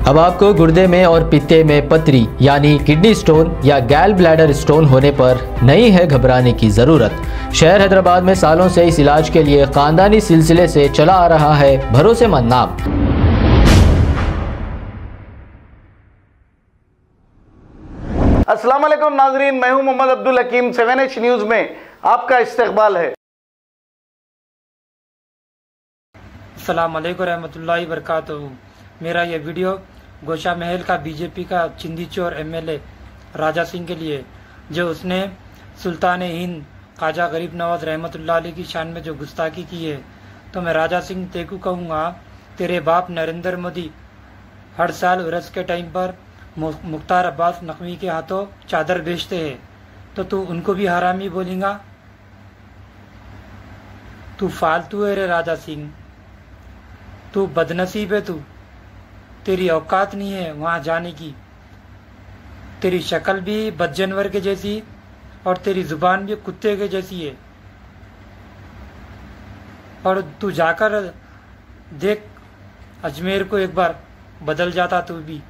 अब आपको गुर्दे में और पित्ते में पथरी यानी किडनी स्टोन या गैल ब्लैडर स्टोन होने पर नहीं है घबराने की ज़रूरत। शहर हैदराबाद में सालों से इस इलाज के लिए खानदानी सिलसिले से चला आ रहा है भरोसेमंद नाम। अस्सलाम वालेकुम नाजरीन, मैं हूं मोहम्मद अब्दुल हकीम। 7H न्यूज़ में आपका इस्तकबाल है। अस्सलाम वालेकुम रहमतुल्लाहि बरकातहू। मेरा ये वीडियो गोशा महल का बीजेपी का चिंदी चोर एमएलए राजा सिंह के लिए, जो उसने सुल्तान हिंद ख्वाजा गरीब नवाज रहमतुल्लाह अलैह की शान में जो गुस्ताखी की है, तो मैं राजा सिंह तेकू कहूँगा, तेरे बाप नरेंद्र मोदी हर साल उर्स के टाइम पर मुख्तार अब्बास नकवी के हाथों चादर बेचते हैं, तो तू उनको भी हरामी बोलेगा? तू फालतू है रे राजा सिंह, तू बदनसीब है। तू तेरी औकात नहीं है वहाँ जाने की। तेरी शक्ल भी बदजनवर के जैसी और तेरी जुबान भी कुत्ते के जैसी है। और तू जाकर देख अजमेर को, एक बार बदल जाता तू भी।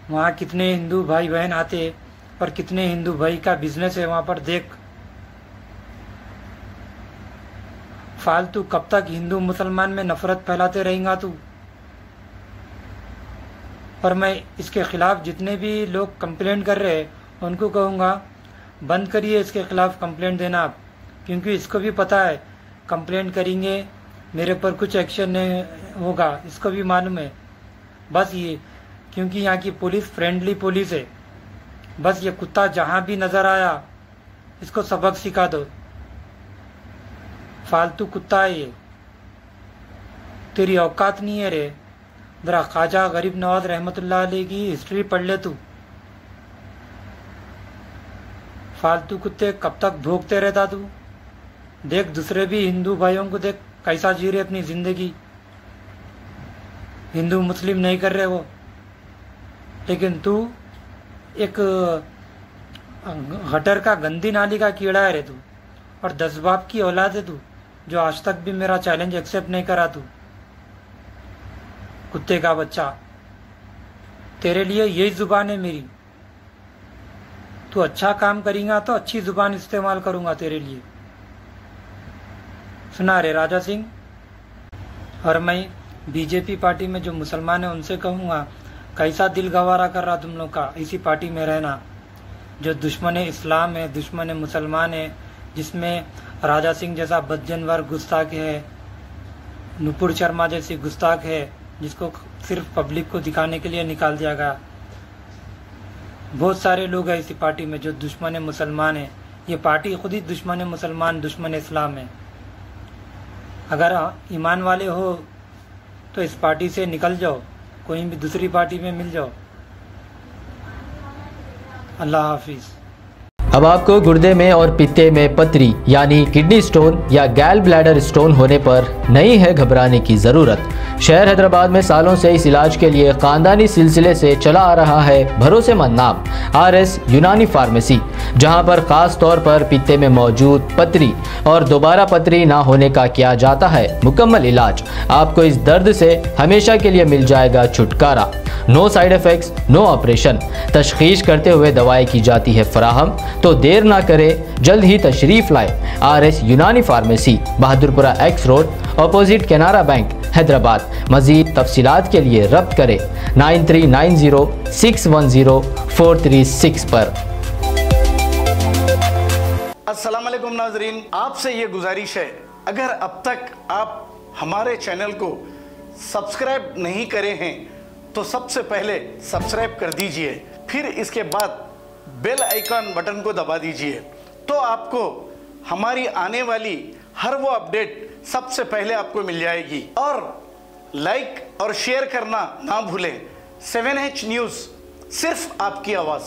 वहाँ कितने हिंदू भाई बहन आते और कितने हिंदू भाई का बिजनेस है वहाँ पर, देख। फालतू कब तक हिंदू मुसलमान में नफरत फैलाते रहेगा तू? और मैं इसके खिलाफ जितने भी लोग कंप्लेंट कर रहे हैं उनको कहूँगा, बंद करिए इसके खिलाफ कंप्लेंट देना आप, क्योंकि इसको भी पता है कंप्लेंट करेंगे मेरे पर कुछ एक्शन नहीं होगा, इसको भी मालूम है। बस ये, क्योंकि यहाँ की पुलिस फ्रेंडली पुलिस है, बस ये कुत्ता जहाँ भी नज़र आया इसको सबक सिखा दो। फालतू कुत्ता है ये, तेरी औकात नहीं है रे। जरा ख्वाजा गरीब नवाज रहमतुल्लाह अलैह की हिस्ट्री पढ़ ले तू। फालतू कुत्ते, कब तक भोगते रहता तू? देख दूसरे भी हिंदू भाइयों को देख कैसा जी रहे अपनी जिंदगी। हिंदू मुस्लिम नहीं कर रहे वो, लेकिन तू एक गटर का गंदी नाली का कीड़ा है रे तू। और 10 बाप की औलाद है तू, जो आज तक भी मेरा चैलेंज एक्सेप्ट नहीं करा तू। कुत्ते का बच्चा, तेरे लिए यही जुबान है मेरी। तू अच्छा काम करेगा तो अच्छी जुबान इस्तेमाल करूंगा तेरे लिए। सुना रे राजा सिंह। और मैं बीजेपी पार्टी में जो मुसलमान है उनसे कहूँगा, कैसा दिल गवारा कर रहा तुम लोग का इसी पार्टी में रहना, जो दुश्मन इस्लाम है, दुश्मन मुसलमान है, जिसमें राजा सिंह जैसा बदजनवर गुस्ताख है, नुपुर शर्मा जैसी गुस्ताख है, जिसको सिर्फ पब्लिक को दिखाने के लिए निकाल दिया गया। बहुत सारे लोग हैं इसी पार्टी में जो दुश्मन मुसलमान है। ये पार्टी खुद ही दुश्मन मुसलमान, दुश्मन इस्लाम है। अगर ईमान वाले हो तो इस पार्टी से निकल जाओ, कोई भी दूसरी पार्टी में मिल जाओ। अल्लाह हाफिज। अब आपको गुर्दे में और पित्ते में पथरी यानी किडनी स्टोन या गैल ब्लैडर स्टोन होने पर नहीं है घबराने की ज़रूरत। शहर हैदराबाद में सालों से इस इलाज के लिए खानदानी सिलसिले से चला आ रहा है भरोसेमंद नाम RS यूनानी फार्मेसी, जहां पर खास तौर पर पित्ते में मौजूद पथरी और दोबारा पथरी ना होने का किया जाता है मुकम्मल इलाज। आपको इस दर्द से हमेशा के लिए मिल जाएगा छुटकारा। No side effects, no operation. तशखीस करते हुए दवाएं की जाती है फराहम, तो देर ना करें, जल्द ही तशरीफ लाए। RS यूनानी pharmacy, Bahadurpura X road, opposite Canara bank, Hyderabad. मज़ीद तफसीलात के लिए रब्त करें 9390610436 पर। अस्सलाम वालेकुम नाजरीन, आपसे ये गुजारिश है, अगर अब तक आप हमारे चैनल को सब्सक्राइब नहीं करे हैं तो सबसे पहले सब्सक्राइब कर दीजिए, फिर इसके बाद बेल आइकन बटन को दबा दीजिए, तो आपको हमारी आने वाली हर वो अपडेट सबसे पहले आपको मिल जाएगी। और लाइक और शेयर करना ना भूलें। 7H न्यूज़, सिर्फ आपकी आवाज़।